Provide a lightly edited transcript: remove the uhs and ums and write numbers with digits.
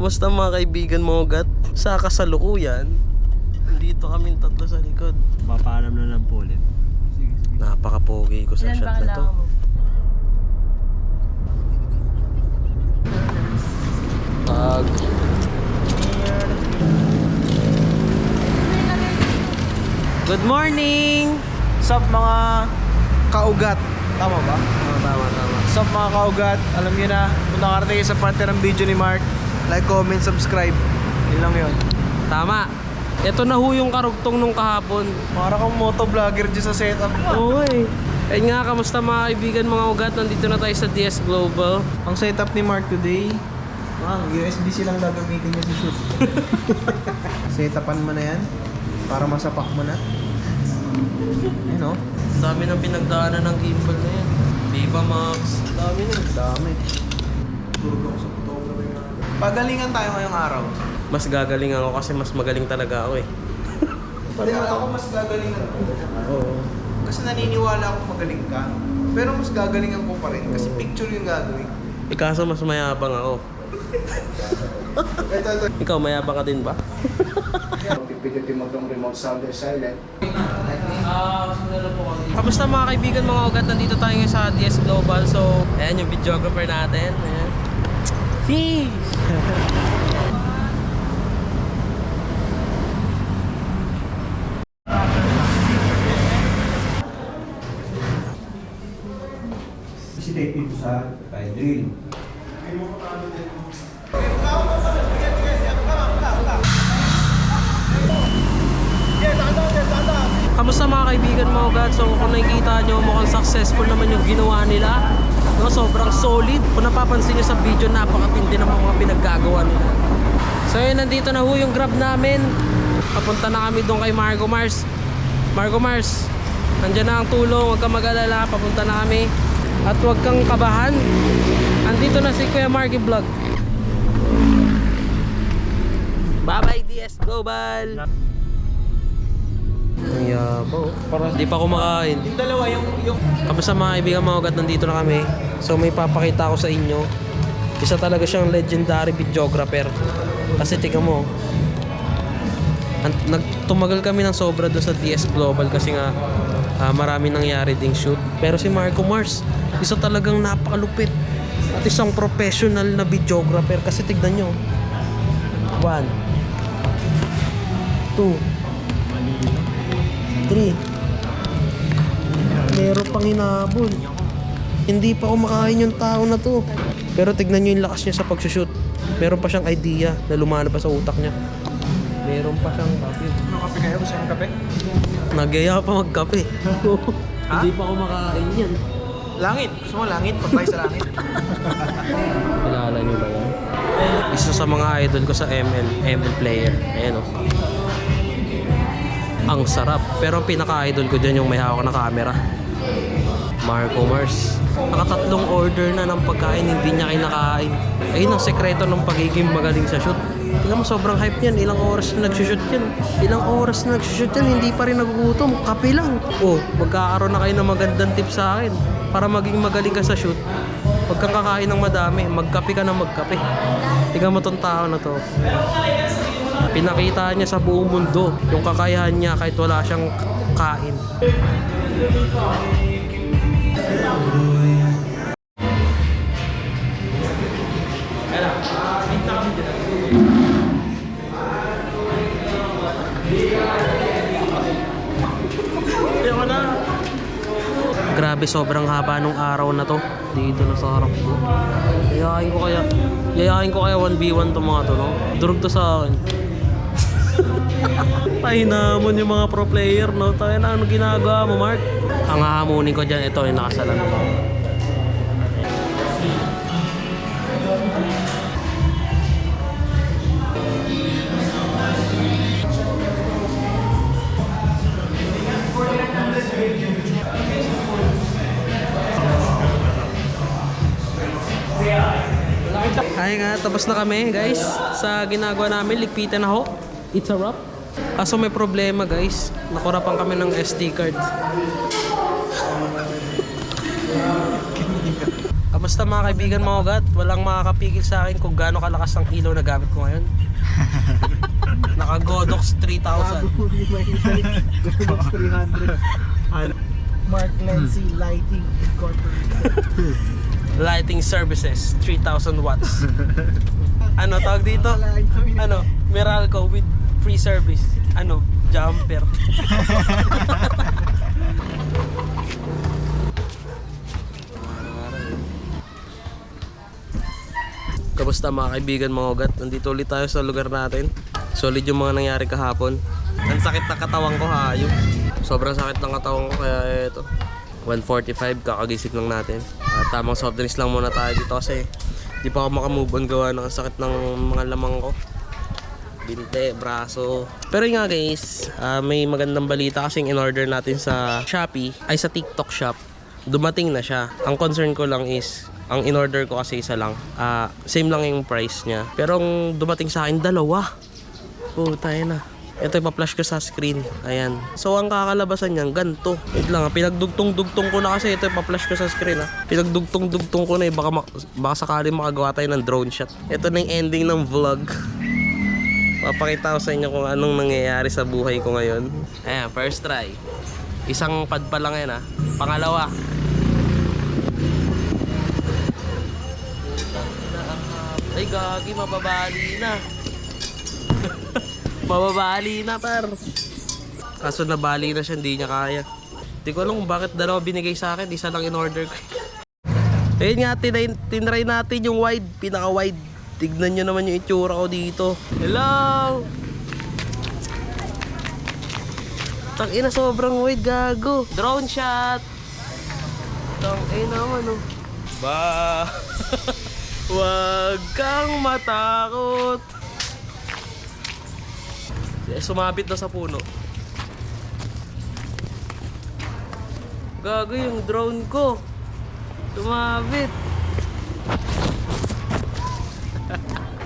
Kamusta mga kaibigan mo, Gat? Sa kasalukuyan, nandito kami tatlo sa likod. Mapaalam na lang po ulit. Napaka-pogi ko sa shot na to. Good morning! Sup mga kaugat? Tama ba? Tama. Sup mga kaugat? Alam niyo na, kung nakarating sa parte ng video ni Mark, like, comment, subscribe. Yun lang yun. Tama. Ito na ho yung karugtong nung kahapon. Para kang motovlogger dyan sa setup. Oo eh. Ayun nga, kamusta mga kaibigan, mga ugat? Nandito na tayo sa DS Global. Ang setup ni Mark today, USB silang gagamitin niya sa shoot. Setapan mo na yan para masapak mo na. Ayun o. Ang dami ng pinagdaanan ng gimbal na yan. Viva Max. Dami na. Dami. Turog ako sa photography nga. Pagalingan tayo ngayong araw. Mas gagaling ako kasi mas magaling talaga ako eh. Hindi ako mas gagalingan ko. Oo. Kasi naniniwala akong magaling ka. Pero mas gagalingan ko pa rin kasi picture yung gagawin. Kaso mas mayabang ako. Ito. Ikaw, mayabang ka din ba? Pipindutin mo itong remote sounder silent. Kamusta mga kaibigan, mga ugat? Nandito tayo ngayon sa DS Global. So, ayan yung videographer natin. Ayan. Sheesh! Visitate dito sa fire drill. Kamusta mga kaibigan, mga ugat? So kung nakikita nyo, mukhang successful naman yung ginawa nila, no? Sobrang solid. Kung napapansin nyo sa video, napakatindi ng mga pinaggagawa nila. So yun, nandito na ho yung grab namin. Papunta na kami doon kay Margo Mars. Margo Mars, nandyan na ang tulong. Huwag kang mag-alala, papunta na kami. At huwag kang kabahan, andito na si Kuya Marky Vlog. Bye bye DS Global. Ang yabo. Parang di pa kumakain. Yung dalawa, yung... Kamusta mga kaibigan, mga ugat? Nandito na kami. So may papakita ko sa inyo. Isa talaga siyang legendary videographer. Kasi tingnan mo, tumagal kami ng sobra doon sa DS Global kasi nga marami nangyari ding shoot. Pero si Marco Mars, isa talagang napakalupit at isang professional na videographer. Kasi tignan nyo, 1 2 3, meron pang hinabol. Hindi pa kumakain yung tao na to. Pero tignan nyo yung lakas niya sa pagsushoot. Meron pa siyang idea na lumalabas sa utak niya. Meron pa siyang kape. Ano kape kayo? Gusto yung kape? Nagyaya pa magkape. Hindi pa kumakain yan. Langit. Gusto mo langit? Pagpay sa langit. Kilala niyo ba yan? Isa sa mga idol ko sa ML player. Ayan o. Ang sarap. Pero ang pinaka-idol ko dyan yung may hawak na camera. Marco Mars. Nakatatlong order na ng pagkain, hindi niya kinakain. Ayun ang sekreto ng pagiging magaling sa shoot. Tingnan mo, sobrang hype yan. Ilang oras na nagsushoot yan. Hindi pa rin nagugutom. Kape lang. Oh, magkakaroon na kayo ng magandang tip sa akin. Para maging magaling ka sa shoot, huwag kang kakain ng madami. Magkape ka na magkape. Tingnan mo tong tao na to. Pinakita niya sa buong mundo yung kakayahan niya kahit wala siyang kain. Grabe, sobrang haba nung araw na to. Dito na sa harap ko. Yayain ko kaya 1v1 to mga to, no? Durog to sa akin. Tayo naman yung mga pro player, no? Tayo na, ano ginagawa mo, Mark? Ang hahamunin ko dyan, ito yung nakasalan ko. Ay nga, tapos na kami guys sa ginagawa namin, ligpitan na ho. It's a wrap. Kaso may problema guys, nakurapan kami ng SD card. Kamusta mga kaibigan mga ugat? Walang makakapigil sa akin kung gaano kalakas ang ilaw na gamit ko ngayon. Naka Godox 3000. Godox 300. Mark Lenzi Lighting Incorporated. Lighting services, 3,000 watts. Ano tawag dito? Ano? Meralco with free service. Ano? Jumper. Kamusta mga kaibigan mga ugat? Nandito ulit tayo sa lugar natin. Solid yung mga nangyari kahapon. Ang sakit na katawan ko hayop. Sobrang sakit ng katawan ko kaya ito. 1:45 kakagising lang natin. Tamang soft drinks lang muna tayo dito kasi di pa ako makamove on gawa ng sakit ng mga lamang ko. Binte, braso. Pero yun nga guys, may magandang balita kasing in-order natin sa Shopee, ay sa TikTok shop. Dumating na siya. Ang concern ko lang is, ang in-order ko kasi isa lang. Same lang yung price niya. Pero ang dumating sa akin, dalawa. Puta na. Ito ipa-flash ko sa screen. Ayan. So ang kakalabasan niyan, ganito. Wait lang, pinagdugtong-dugtong ko na kasi ito ipa-flash ko sa screen ha. Pinagdugtong-dugtong ko na baka sakali makagawa tayo ng drone shot. Ito na yung ending ng vlog. Papakita ko sa inyo kung anong nangyayari sa buhay ko ngayon. Ayan, first try. Isang pad pa lang yan ha. Pangalawa. Ay gagi, mababali na. Mababali na par. Kaso nabali na siya, hindi niya kaya. Hindi ko alam kung bakit dalawa binigay sa akin, isa lang in order ko. Ayun nga, tinry natin yung wide, pinaka wide. Tignan nyo naman yung itsura ko dito. Hello! Tangina, sobrang wide, gago. Drone shot. Tangina naman oh. Ba. Wag kang matakot. Sumabit na sa puno. Gago yung drone ko. Sumabit.